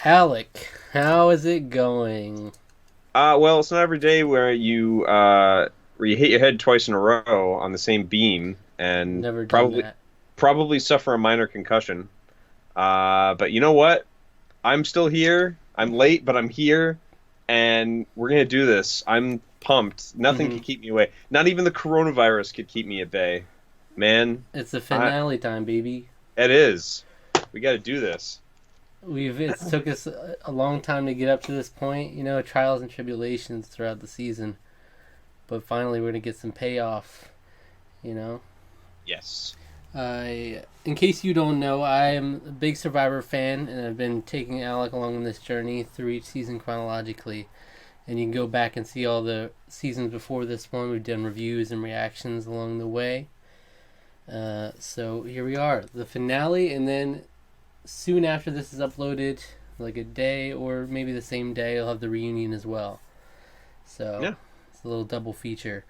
Alec, how is it going? Well, it's not every day where you hit your head twice in a row on the same beam and Never done probably that. probably suffer a minor concussion. But you know what? I'm still here. I'm late, but I'm here, and we're gonna do this. I'm pumped. Nothing Hmm. can keep me away. Not even the coronavirus could keep me at bay. Man, It's the I finale time, baby. it is. We got to do this. It's took us a long time to get up to this point, trials and tribulations throughout the season, but finally we're gonna get some payoff, you know. Yes. In case you don't know, I am a big Survivor fan, and I've been taking Alec along on this journey through each season chronologically. And you can go back and see all the seasons before this one. We've done reviews and reactions along the way. So here we are, the finale, and then soon after this is uploaded, like a day or maybe the same day, I'll have the reunion as well. So Yeah. it's a little double feature.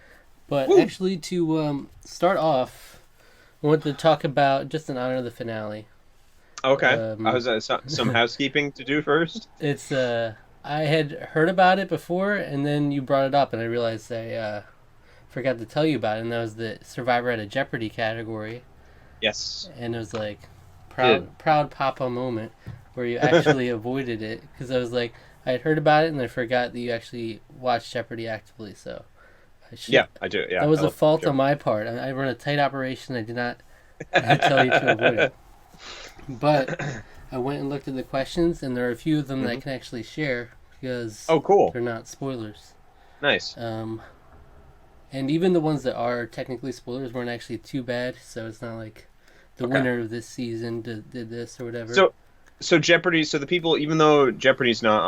But Woo. actually, to start off, I want to talk about just in honor of the finale. Okay. I Um, was some housekeeping to do first. it's I had heard about it before, and then you brought it up, and I realized I forgot to tell you about it, and that was the Survivor at a Jeopardy category, Yes. and it was like Did. proud papa moment where you actually avoided it because I was like I had heard about it and I forgot that you actually watched Jeopardy actively, so I should. Yeah, I do. That Yeah, was I a love fault on Jeopardy. my part. I run a tight operation. I did not tell you to avoid it, but I went and looked at the questions, and there are a few of them that I Hmm. can actually share because Oh, cool. they're not spoilers. Nice. Um, and even the ones that are technically spoilers weren't actually too bad, so it's not like the Okay. winner of this season did this or whatever. So, so Jeopardy. So the people, even though Jeopardy's not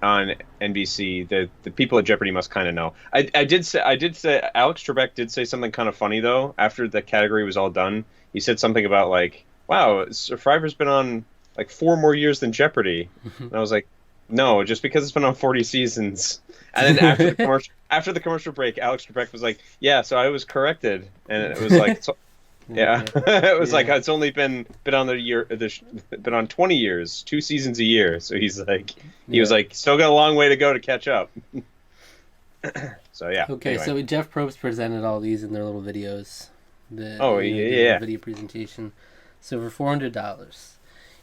on NBC, the people at Jeopardy must kind of know. I did say Alex Trebek did say something kind of funny though after the category was all done. He said something about like, "Wow, Survivor's been on like 4 more years than Jeopardy," and I was like, "No, just because it's been on 40 seasons." And then after the commercial break, Alex Trebek was like, "Yeah, so I was corrected," and it was like, yeah, Okay. it was like Yeah. it's only been on the year, been on 20 years, 2 seasons a year. So he was Yeah. like, still got a long way to go to catch up. So yeah. Okay, Anyway. so Jeff Probst presented all these in their little videos. Oh He yeah, did a little yeah. video presentation. So for $400.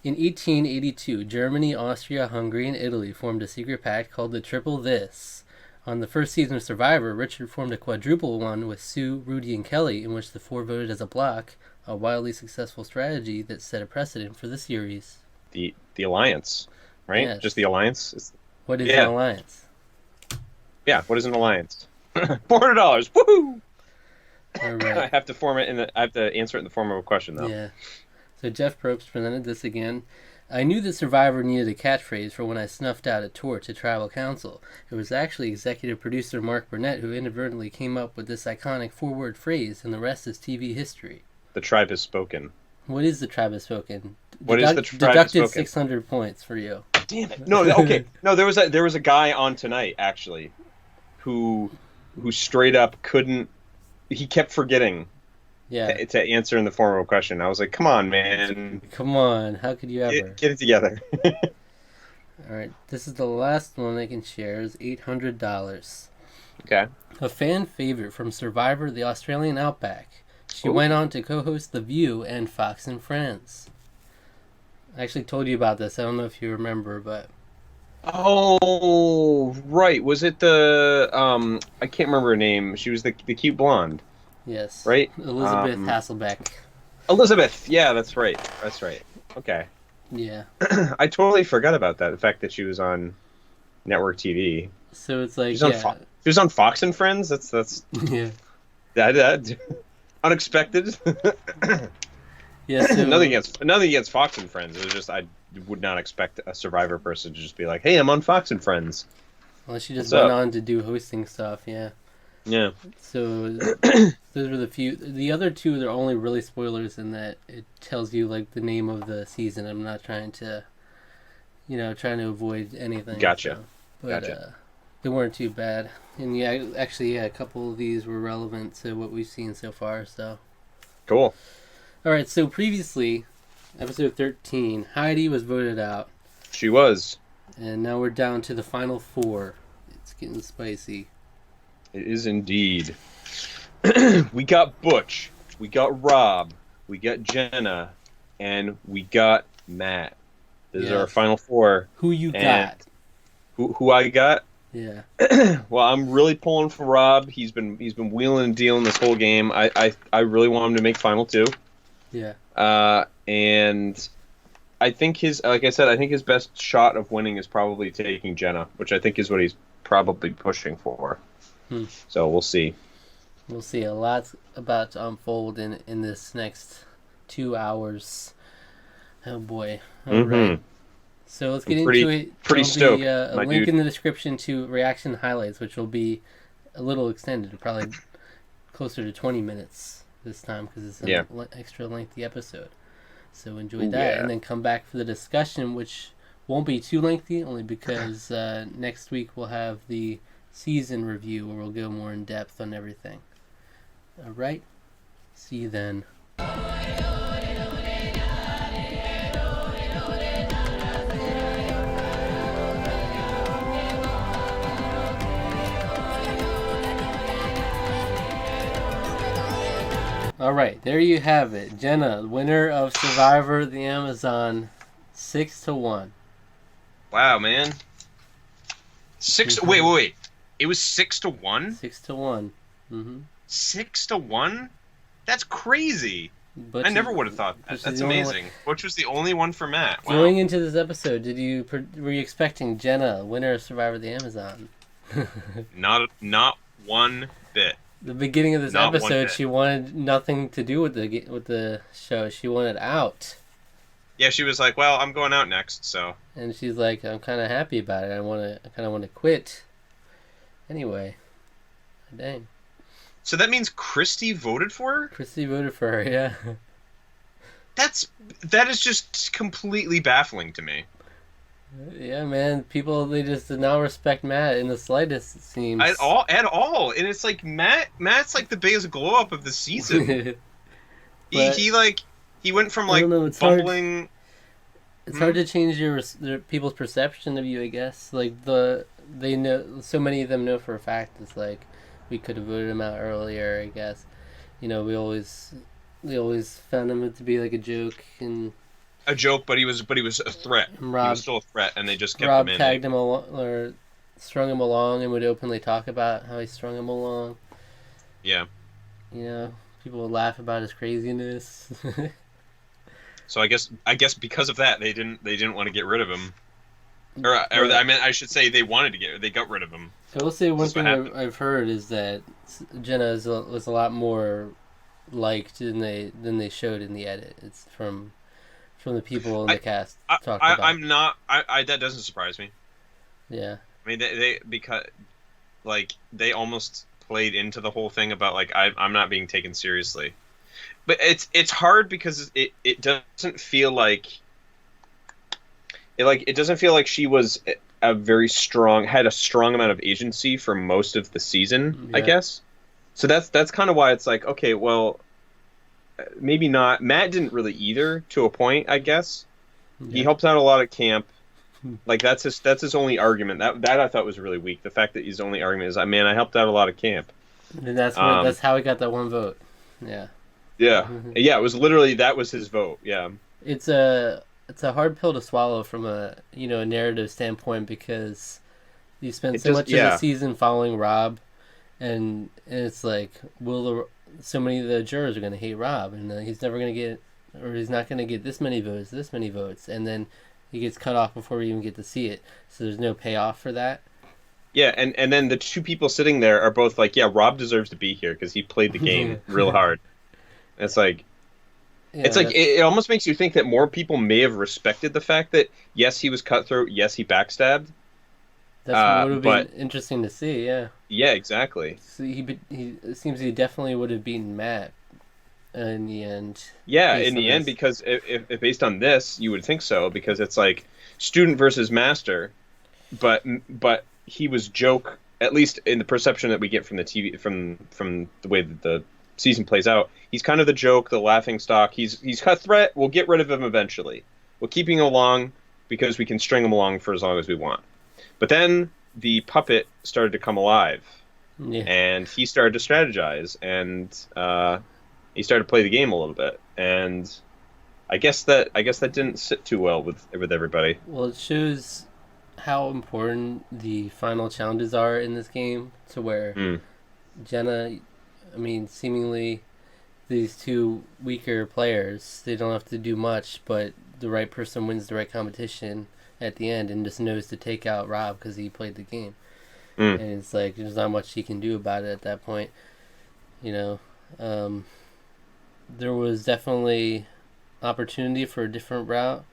In 1882, Germany, Austria, Hungary, and Italy formed a secret pact called the Triple This. On the first season of Survivor, Richard formed a quadruple one with Sue, Rudy, and Kelly, in which the four voted as a block, a wildly successful strategy that set a precedent for the series. The alliance, right? Just the Yes. alliance. What is an Yeah, alliance? yeah. What is an alliance? $400. Woohoo! All I right. have to form it in the. I have to answer it in the form of a question though. Yeah. So Jeff Probst presented this again. I knew that Survivor needed a catchphrase for when I snuffed out a torch at tribal council. It was actually executive producer Mark Burnett who inadvertently came up with this iconic four-word phrase, and the rest is TV history. The tribe has spoken. What is the tribe has spoken? What is the tribe has Deducted spoken? 600 points for you. Damn it. No, okay. No, there was a guy on tonight actually who straight up couldn't he kept forgetting Yeah. to answer in the form of a question. I was like, "Come on, man. Come on. How could you Get, ever? get it together." All right. This is the last one I can share is $800. Okay. A fan favorite from Survivor the Australian Outback. She Ooh. went on to co host The View and Fox and Friends. I actually told you about this. I don't know if you remember, but Oh, right. Was it the I can't remember her name. She was the cute blonde, yes. right? Elizabeth Hasselbeck. Elizabeth. Yeah, that's right. That's right. Okay. Yeah. I totally forgot about that. The fact that she was on network TV. So it's She's like, on yeah. Fox. She was on Fox and Friends. That's Yeah. that unexpected. Yeah, nothing so, against Fox and Friends. It was just I would not expect a Survivor person to just be like, "Hey, I'm on Fox and Friends. well, she just What's went up?" on to do hosting stuff, yeah. Yeah. So those were the few. The other two, they're only really spoilers in that it tells you, like, the name of the season. I'm not trying to, trying to avoid anything. Gotcha. So. But Gotcha. they weren't too bad. And yeah, actually, yeah, a couple of these were relevant to what we've seen so far, so. Cool. All right, so previously, episode 13, Heidi was voted out. She was. And now we're down to the final four. It's getting spicy. It is indeed. We got Butch, we got Rob, we got Jenna, and we got Matt. These are our final four. Who you got? Who I got? Yeah. Well, I'm really pulling for Rob. He's been wheeling and dealing this whole game. I really want him to make final two. Yeah. And I think his best shot of winning is probably taking Jenna, which I think is what he's probably pushing for. So we'll see. We'll see. A lot's about to unfold in this next 2 hours. Oh boy. All right. So let's get into it. Pretty stoked. A link in the description to reaction highlights, which will be a little extended, probably closer to 20 minutes this time because it's an extra lengthy episode. So enjoy that, and then come back for the discussion, which won't be too lengthy, only because next week we'll have the season review where we'll go more in depth on everything. All right. See you then. All right, there you have it. Jenna, winner of Survivor the Amazon, 6-1. Wow, man. Wait. It was 6-1? 6-1. 6-1? That's crazy. But I never would have thought that. That's amazing. Butch was the only one for Matt. Wow. Going into this episode, were you expecting Jenna, winner of Survivor the Amazon? Not one bit. The beginning of this episode, she wanted nothing to do with the show. She wanted out. Yeah, she was like, "Well, I'm going out next," so. And she's like, "I'm kind of happy about it. I kind of want to quit." Anyway, dang. So that means Christy voted for her? Christy voted for her, yeah. That is just completely baffling to me. Yeah, man. People, they just did not respect Matt in the slightest, it seems. At all. And it's like Matt's like the biggest glow up of the season. he went from like bumbling. It's hard to change people's perception of you, I guess. Like they know, so many of them know for a fact it's like we could have voted him out earlier, I guess. You know, we always found him to be like a joke and. A joke, but he was a threat. He was still a threat, and they just kept him in. Rob tagged him along, or strung him along, and would openly talk about how he strung him along. Yeah. You know, people would laugh about his craziness. So I guess because of that, they didn't want to get rid of him. I should say they got rid of him. I will say one thing I've heard is that Jenna was a lot more liked than they showed in the edit. It's from the people in the cast talking about. That doesn't surprise me. Yeah. I mean, because like they almost played into the whole thing about like I'm not being taken seriously, but it's hard because it doesn't feel like it doesn't feel like she was had a strong amount of agency for most of the season. Yeah. I guess. So that's kind of why it's like, okay, well. Maybe not. Matt didn't really either, to a point, I guess. Yeah. He helps out a lot at camp. Like that's his only argument. That I thought was really weak. The fact that his only argument is, man, I helped out a lot at camp. And that's how he got that one vote. Yeah. Yeah. Yeah. It was literally that was his vote. Yeah. It's a hard pill to swallow from a narrative standpoint because you spend so much of the season following Rob, and it's like so many of the jurors are going to hate Rob, and he's never going to get, or he's not going to get this many votes, and then he gets cut off before we even get to see it. So there's no payoff for that. Yeah, and then the two people sitting there are both like, yeah, Rob deserves to be here because he played the game real hard. And it's like, it almost makes you think that more people may have respected the fact that yes, he was cutthroat, yes, he backstabbed. That's what would be interesting to see, yeah. Yeah, exactly. So it seems he definitely would have beaten Matt in the end. Yeah, in the end, because if based on this, you would think so, because it's like student versus master, but he was joke, at least in the perception that we get from the TV, from the way that the season plays out. He's kind of the joke, the laughing stock. He's cutthroat. We'll get rid of him eventually. We'll keep him along. because we can string them along for as long as we want. But then the puppet started to come alive, Yeah. and he started to strategize, and he started to play the game a little bit, and I guess that didn't sit too well with everybody. Well, it shows how important the final challenges are in this game, to where Mm, Jenna, I mean, seemingly these two weaker players, they don't have to do much, but the right person wins the right competition at the end and just knows to take out Rob because he played the game. mm, And it's like there's not much he can do about it at that point. You know, um, there was definitely opportunity for a different route,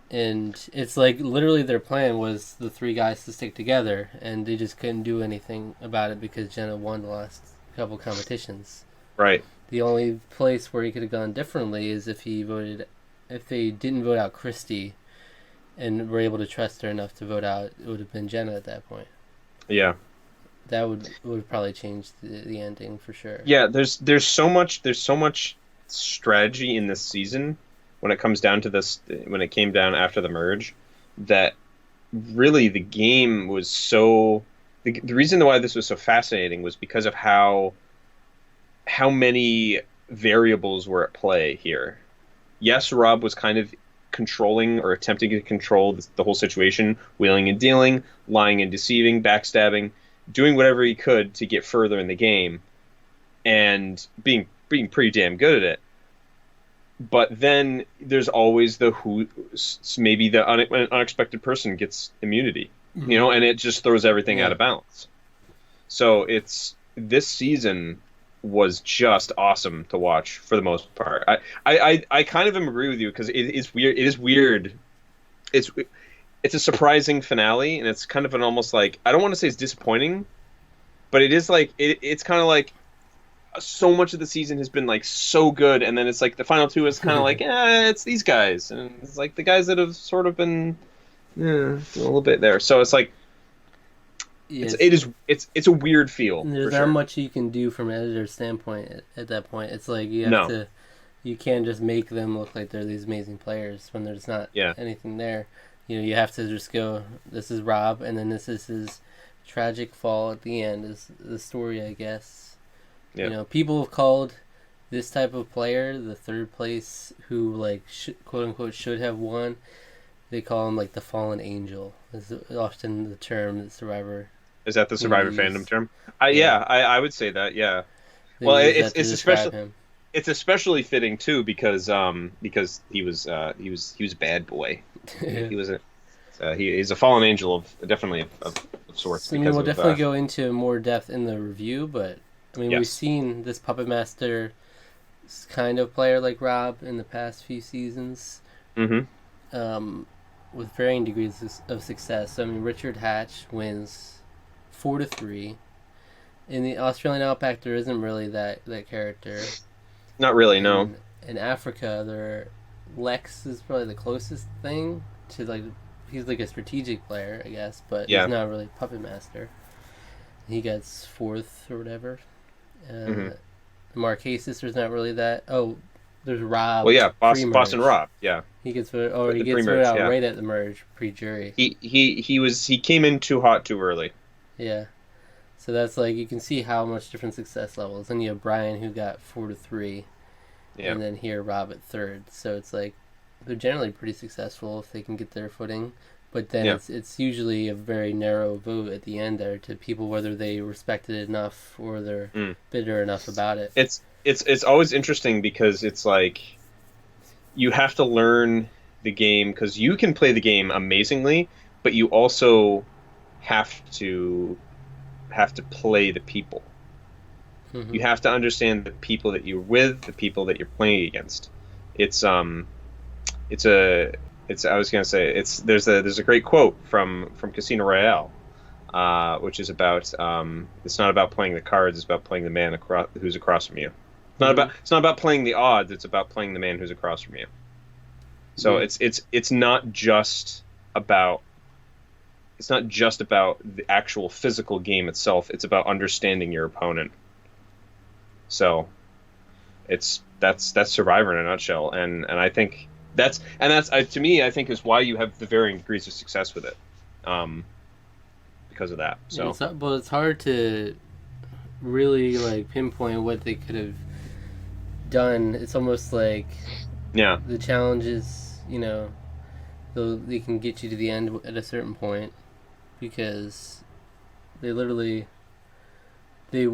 and it's like literally their plan was the three guys to stick together, and they just couldn't do anything about it because Jenna won the last couple competitions. right. The only place where he could have gone differently is if they didn't vote out Christy, and were able to trust her enough to vote out, it would have been Jenna at that point. Yeah. That would probably change the ending for sure. Yeah, there's so much strategy in this season when it comes down to this when it came down after the merge that really the game was so the reason why this was so fascinating was because of how many variables were at play here. Yes, Rob was kind of controlling or attempting to control the whole situation, wheeling and dealing, lying and deceiving, backstabbing, doing whatever he could to get further in the game, and being pretty damn good at it. But then there's always the who, maybe the unexpected person gets immunity, and it just throws everything Yeah. out of balance. So this season was just awesome to watch for the most part. I kind of agree with you because it is weird. It is weird. It's a surprising finale, and it's kind of an almost like I don't want to say it's disappointing, but it is like it's kind of like so much of the season has been like so good, and then it's like the final two is kind of like it's these guys, and it's like the guys that have sort of been a little bit there. So it's like Yes. it's a weird feel There's for not sure. much you can do from an editor's standpoint at that point. It's like No. you can't just make them look like they're these amazing players when there's not Yeah. anything there. You have to just go, this is Rob, and then this is his tragic fall at the end, is the story, I guess. Yeah. People have called this type of player the third place who, like, quote unquote, should have won. They call him, like, the fallen angel, is often the term that Survivor. Is that the Survivor Movies. fandom term? Yeah. I would say that. Yeah. They Well, use it's that to it's describe especially him. it's especially fitting too because he was a bad boy. He was he's a fallen angel of definitely of sorts. So, I mean, Because we'll of, definitely go into more depth in the review, but I mean, we've Yes. seen this Puppet Master kind of player like Rob in the past few seasons, Mhm. with varying degrees of success. So, I mean, Richard Hatch wins 4-3. In the Australian Outback, there isn't really that character. Not really, no. In Africa, Lex is probably the closest thing to, like, he's like a strategic player, I guess, but Yeah. he's not really Puppet Master. He gets fourth or whatever. Mhm. Marquesas, there's not really that. Oh, there's Rob. Well, yeah, pre-merge. Boston Rob. Yeah. He gets voted. Oh, The he gets pre-merge, voted out yeah. right at the merge, pre-jury. He came in too hot too early. Yeah. So that's like you can see how much different success levels. And you have Brian who got 4-3, Yeah. and then here Rob at third. So it's like they're generally pretty successful if they can get their footing. But then Yeah. it's usually a very narrow vote at the end there to people whether they respect it enough or they're bitter enough about it. It's always interesting because it's like you have to learn the game because you can play the game amazingly, but you also have to play the people. Mhm. You have to understand the people that you're with, the people that you're playing against. It's I was gonna say there's a great quote from Casino Royale, which is about it's not about playing the cards, it's about playing the man who's across from you. It's not about playing the odds, it's about playing the man who's across from you. So it's not just about the actual physical game itself, it's about understanding your opponent. So that's Survivor in a nutshell, and I think That's to me, I think, is why you have the varying degrees of success with it, um, because of that. Yeah, So but it's hard to really like pinpoint what they could have done. It's almost like yeah, the challenges, they can get you to the end at a certain point because they literally they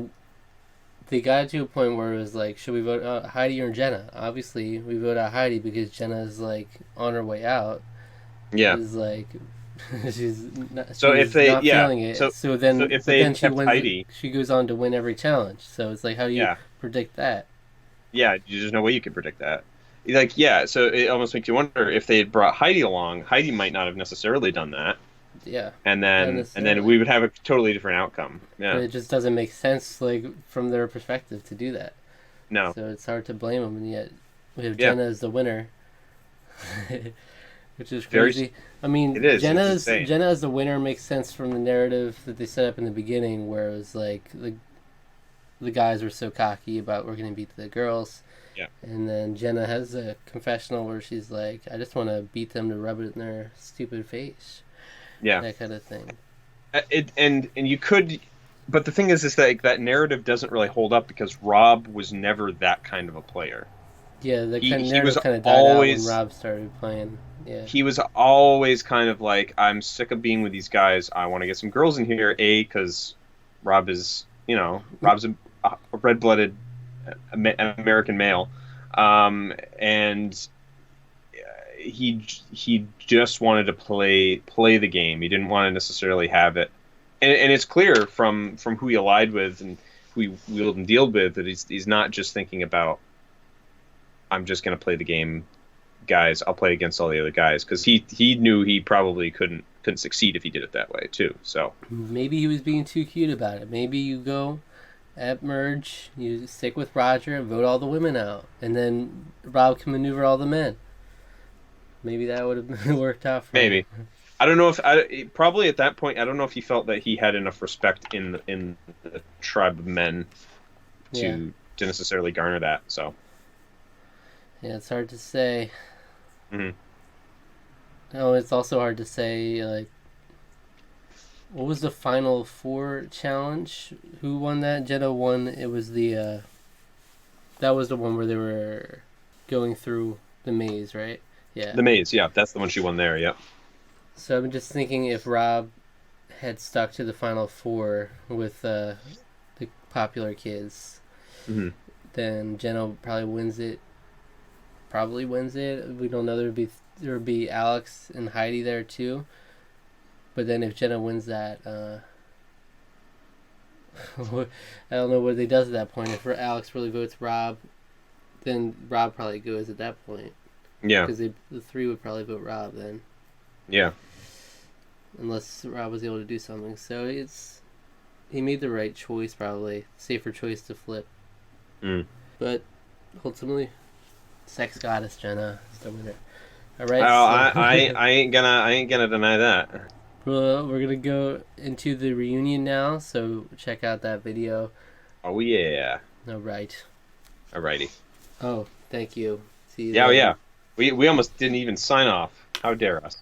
they got to a point where it was like, should we vote out Heidi or Jenna? Obviously, we vote out Heidi because Jenna's like on her way out. yeah. Is like So if she's they, not yeah, feeling it. So then, if but they then had she kept wins. Heidi, She goes on to win every challenge. So it's like, how do you yeah, predict that? yeah, there's no way you could predict that. Like, yeah, so it almost makes you wonder if they had brought Heidi along, Heidi might not have necessarily done that, Yeah, and not then necessarily. we would have a totally different outcome. But Yeah, it just doesn't make sense, like from their perspective, to do that. no, So it's hard to blame them, and yet we have yeah, Jenna as the winner, which is very, crazy. I mean, it is, it's insane. Jenna as the winner makes sense from the narrative that they set up in the beginning, where it was like the guys were so cocky about we're gonna beat the girls, Yeah, and then Jenna has a confessional where she's like, I just want to beat them to rub it in their stupid face, yeah. that kind of thing. And you could, but the thing is that like, that narrative doesn't really hold up because Rob was never that kind of a player. Yeah, the kind of He was narrative kind of died out when always Rob started playing. Yeah, he was always kind of like, I'm sick of being with these guys. I want to get some girls in here. Because Rob is, Rob's a red-blooded American male, and he just wanted to play the game. He didn't want to necessarily have it, and it's clear from who he allied with and who he wheeled and dealed with that he's not just thinking about, I'm just going to play the game, guys. I'll play against all the other guys, because he knew he probably couldn't succeed if he did it that way too. So maybe he was being too cute about it. Maybe you go at merge, you stick with Roger and vote all the women out, and then Rob can maneuver all the men. Maybe that would have worked out for him. maybe. I don't know if probably at that point I don't know if he felt that he had enough respect in the tribe of men to Yeah, necessarily garner that. So yeah, it's hard to say. mhm. Oh, it's also hard to say. Like, what was the final four challenge? Who won that? Jenna won. It was the that was the one where they were going through the maze, right? Yeah. The maze, yeah, that's the one she won there. Yep. So I'm just thinking if Rob had stuck to the final four with the popular kids, hmm then Jenna probably wins it. Probably wins it. We don't know. There would be Alex and Heidi there too. But then if Jenna wins that, I don't know what they does at that point. If Alex really votes Rob, then Rob probably goes at that point Yeah. because the three would probably vote Rob then, Yeah. unless Rob was able to do something. So he made the right choice, probably safer choice to flip. Mm. But ultimately, sex goddess Jenna is the winner. All Oh, right, I ain't gonna deny that. well, we're gonna go into the reunion now. So check out that video. Oh yeah. All right. Alrighty. Oh, thank you. See you Yeah, oh, later. yeah. We almost didn't even sign off. How dare us?